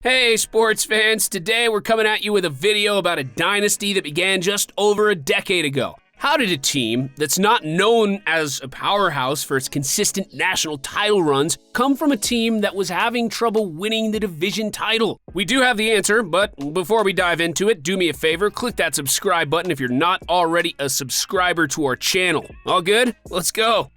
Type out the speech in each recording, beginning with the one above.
Hey sports fans, today we're coming at you with a video about a dynasty that began just over a decade ago. How did a team that's not known as a powerhouse for its consistent national title runs come from a team that was having trouble winning the division title? We do have the answer, but before we dive into it, do me a favor, click that subscribe button if you're not already a subscriber to our channel. All good? Let's go.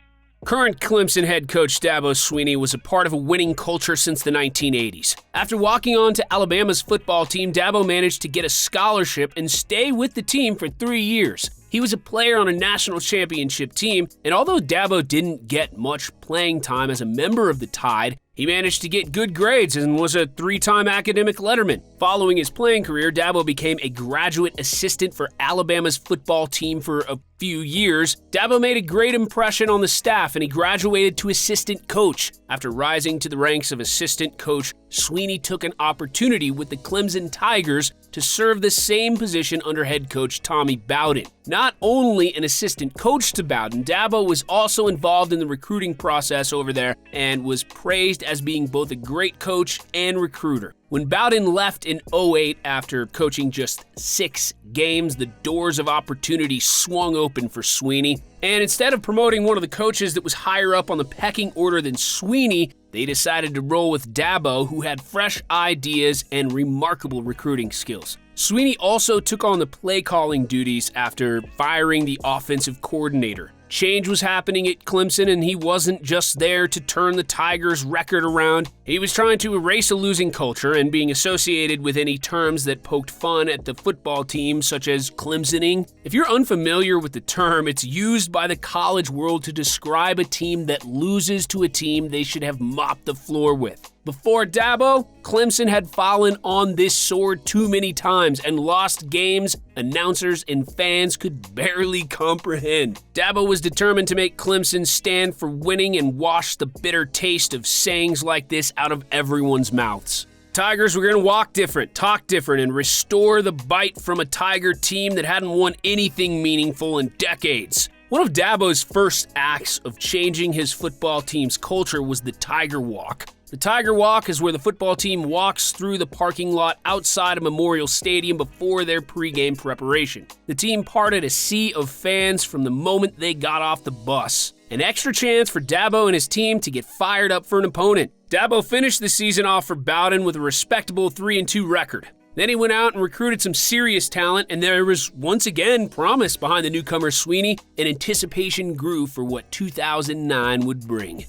Current Clemson head coach Dabo Swinney was a part of a winning culture since the 1980s. After walking on to Alabama's football team, Dabo managed to get a scholarship and stay with the team for 3 years. He was a player on a national championship team, and although Dabo didn't get much playing time as a member of the Tide, he managed to get good grades and was a 3-time academic letterman. Following his playing career, Dabo became a graduate assistant for Alabama's football team for a few years. Dabo made a great impression on the staff and he graduated to assistant coach. After rising to the ranks of assistant coach, Swinney took an opportunity with the Clemson Tigers to serve the same position under head coach Tommy Bowden. Not only an assistant coach to Bowden, Dabo was also involved in the recruiting process over there and was praised as being both a great coach and recruiter. When Bowden left in 2008 after coaching just 6 games, the doors of opportunity swung open for Swinney. And instead of promoting one of the coaches that was higher up on the pecking order than Swinney, they decided to roll with Dabo, who had fresh ideas and remarkable recruiting skills. Swinney also took on the play calling duties after firing the offensive coordinator. Change was happening at Clemson, and he wasn't just there to turn the Tigers' record around. He was trying to erase a losing culture and being associated with any terms that poked fun at the football team, such as Clemsoning. If you're unfamiliar with the term, it's used by the college world to describe a team that loses to a team they should have mopped the floor with. Before Dabo, Clemson had fallen on this sword too many times and lost games announcers and fans could barely comprehend. Dabo was determined to make Clemson stand for winning and wash the bitter taste of sayings like this out of everyone's mouths. Tigers were going to walk different, talk different, and restore the bite from a Tiger team that hadn't won anything meaningful in decades. One of Dabo's first acts of changing his football team's culture was the Tiger Walk. The Tiger Walk is where the football team walks through the parking lot outside of Memorial Stadium before their pregame preparation. The team parted a sea of fans from the moment they got off the bus. An extra chance for Dabo and his team to get fired up for an opponent. Dabo finished the season off for Bowden with a respectable 3-2 record. Then he went out and recruited some serious talent, and there was once again promise behind the newcomer Swinney, and anticipation grew for what 2009 would bring.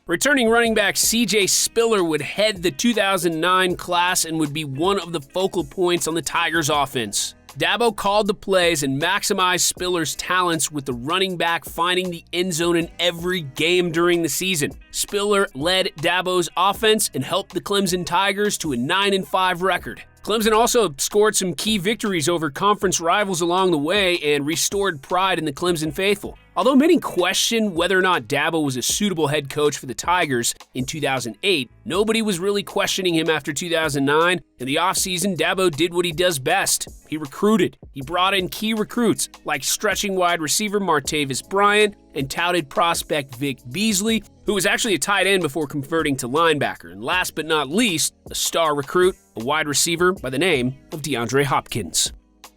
Returning running back C.J. Spiller would head the 2009 class and would be one of the focal points on the Tigers' offense. Dabo called the plays and maximized Spiller's talents with the running back finding the end zone in every game during the season. Spiller led Dabo's offense and helped the Clemson Tigers to a 9-5 record. Clemson also scored some key victories over conference rivals along the way and restored pride in the Clemson faithful. Although many question whether or not Dabo was a suitable head coach for the Tigers in 2008, nobody was really questioning him after 2009. In the offseason, Dabo did what he does best. He recruited. He brought in key recruits like stretching wide receiver Martavis Bryant and touted prospect Vic Beasley, who was actually a tight end before converting to linebacker. And last but not least, a star recruit, a wide receiver by the name of DeAndre Hopkins.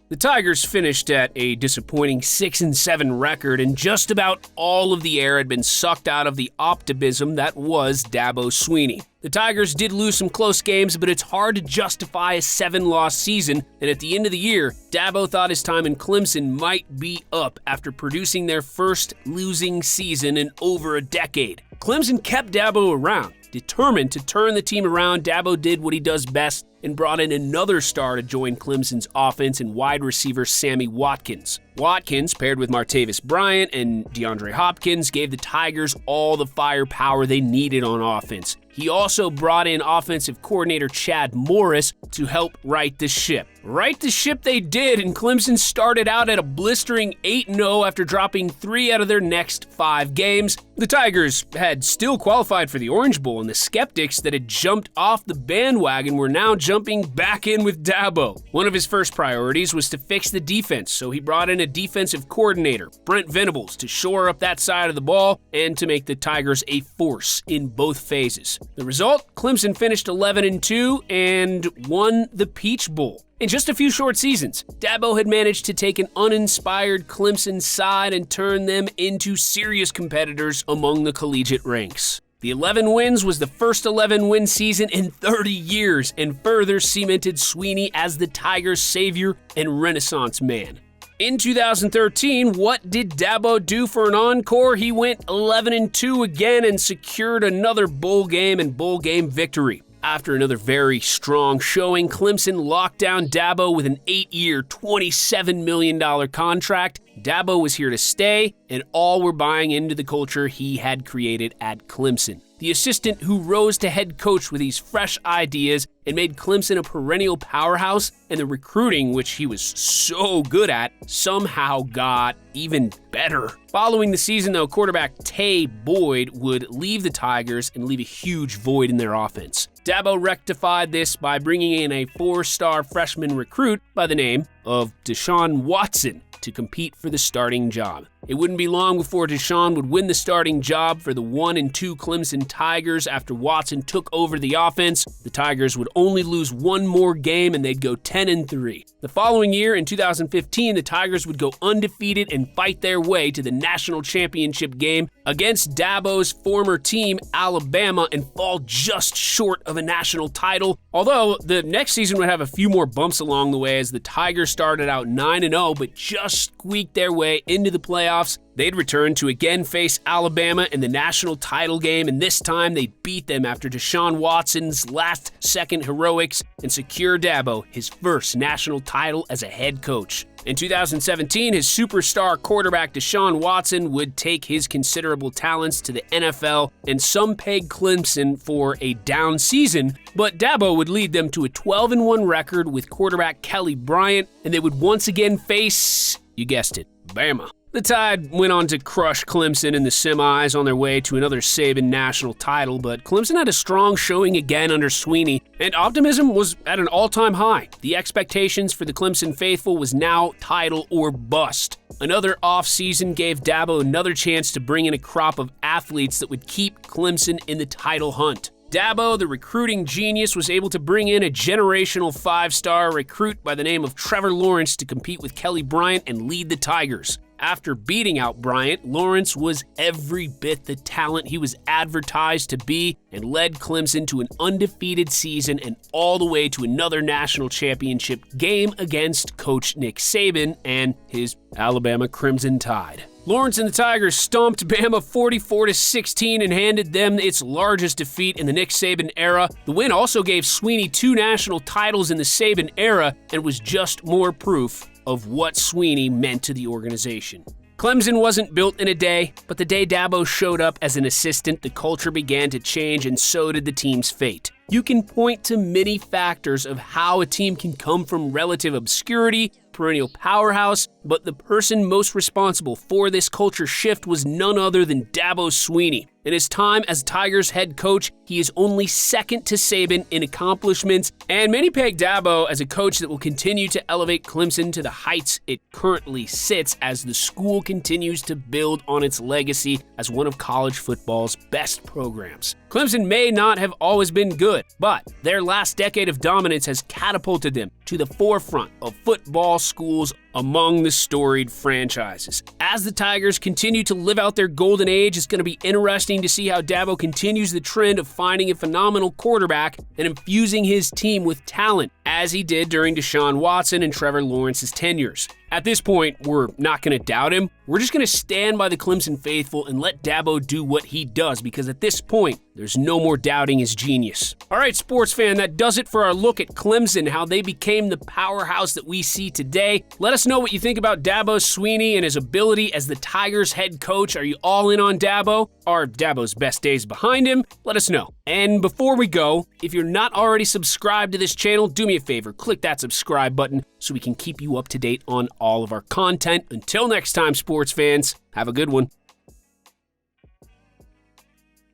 The Tigers finished at a disappointing 6-7 record, and just about all of the air had been sucked out of the optimism that was Dabo Swinney. The Tigers did lose some close games, but it's hard to justify a 7-loss season, and at the end of the year, Dabo thought his time in Clemson might be up after producing their first losing season in over a decade. Clemson kept Dabo around. Determined to turn the team around, Dabo did what he does best and brought in another star to join Clemson's offense in wide receiver Sammy Watkins. Watkins, paired with Martavis Bryant and DeAndre Hopkins, gave the Tigers all the firepower they needed on offense. He also brought in offensive coordinator Chad Morris to help right the ship. Right the ship they did, and Clemson started out at a blistering 8-0 after dropping 3 out of their next 5 games. The Tigers had still qualified for the Orange Bowl, and the skeptics that had jumped off the bandwagon were now jumping back in with Dabo. One of his first priorities was to fix the defense, so he brought in a defensive coordinator, Brent Venables, to shore up that side of the ball and to make the Tigers a force in both phases. The result? Clemson finished 11-2 and won the Peach Bowl. In just a few short seasons, Dabo had managed to take an uninspired Clemson side and turn them into serious competitors among the collegiate ranks. The 11 wins was the first 11-win season in 30 years and further cemented Sweeney as the Tigers' savior and Renaissance man. In 2013, what did Dabo do for an encore? He went 11-2 again and secured another bowl game and bowl game victory. After another very strong showing, Clemson locked down Dabo with an 8-year, $27 million contract. Dabo was here to stay, and all were buying into the culture he had created at Clemson. The assistant who rose to head coach with these fresh ideas and made Clemson a perennial powerhouse, and the recruiting, which he was so good at, somehow got even better. Following the season, though, quarterback Tay Boyd would leave the Tigers and leave a huge void in their offense. Dabo rectified this by bringing in a 4-star freshman recruit by the name of Deshaun Watson to compete for the starting job. It wouldn't be long before Deshaun would win the starting job for the 1-2 Clemson Tigers after Watson took over the offense. The Tigers would only lose one more game and they'd go 10-3. The following year, in 2015, the Tigers would go undefeated and fight their way to the national championship game against Dabo's former team, Alabama, and fall just short of a national title. Although the next season would have a few more bumps along the way as the Tigers started out 9-0 but just squeaked their way into the playoffs. They'd return to again face Alabama in the national title game, and this time they beat them after Deshaun Watson's last-second heroics and secure Dabo his first national title as a head coach. In 2017, his superstar quarterback Deshaun Watson would take his considerable talents to the NFL, and some pegged Clemson for a down season, but Dabo would lead them to a 12-1 record with quarterback Kelly Bryant, and they would once again face, you guessed it, Bama. The Tide went on to crush Clemson in the semis on their way to another Saban national title, but Clemson had a strong showing again under Sweeney, and optimism was at an all-time high. The expectations for the Clemson faithful was now title or bust. Another off-season gave Dabo another chance to bring in a crop of athletes that would keep Clemson in the title hunt. Dabo, the recruiting genius, was able to bring in a generational 5-star recruit by the name of Trevor Lawrence to compete with Kelly Bryant and lead the Tigers. After beating out Bryant, Lawrence was every bit the talent he was advertised to be and led Clemson to an undefeated season and all the way to another national championship game against Coach Nick Saban and his Alabama Crimson Tide. Lawrence and the Tigers stomped Bama 44-16 and handed them its largest defeat in the Nick Saban era. The win also gave Sweeney 2 national titles in the Saban era and was just more proof of what Sweeney meant to the organization. Clemson wasn't built in a day, but the day Dabo showed up as an assistant, the culture began to change and so did the team's fate. You can point to many factors of how a team can come from relative obscurity, perennial powerhouse, but the person most responsible for this culture shift was none other than Dabo Sweeney. In his time as Tigers head coach, he is only second to Saban in accomplishments, and many peg Dabo as a coach that will continue to elevate Clemson to the heights it currently sits as the school continues to build on its legacy as one of college football's best programs. Clemson may not have always been good, but their last decade of dominance has catapulted them to the forefront of football schools among the storied franchises. As the Tigers continue to live out their golden age, it's going to be interesting to see how Dabo continues the trend of finding a phenomenal quarterback and infusing his team with talent, as he did during Deshaun Watson and Trevor Lawrence's tenures. At this point, we're not going to doubt him. We're just going to stand by the Clemson faithful and let Dabo do what he does, because at this point, there's no more doubting his genius. All right, sports fan, that does it for our look at Clemson, how they became the powerhouse that we see today. Let us know what you think about Dabo Sweeney and his ability as the Tigers head coach. Are you all in on Dabo? Are Dabo's best days behind him? Let us know. And before we go, if you're not already subscribed to this channel, do me a favor, click that subscribe button so we can keep you up to date on all of our content. Until next time, sports fans, have a good one.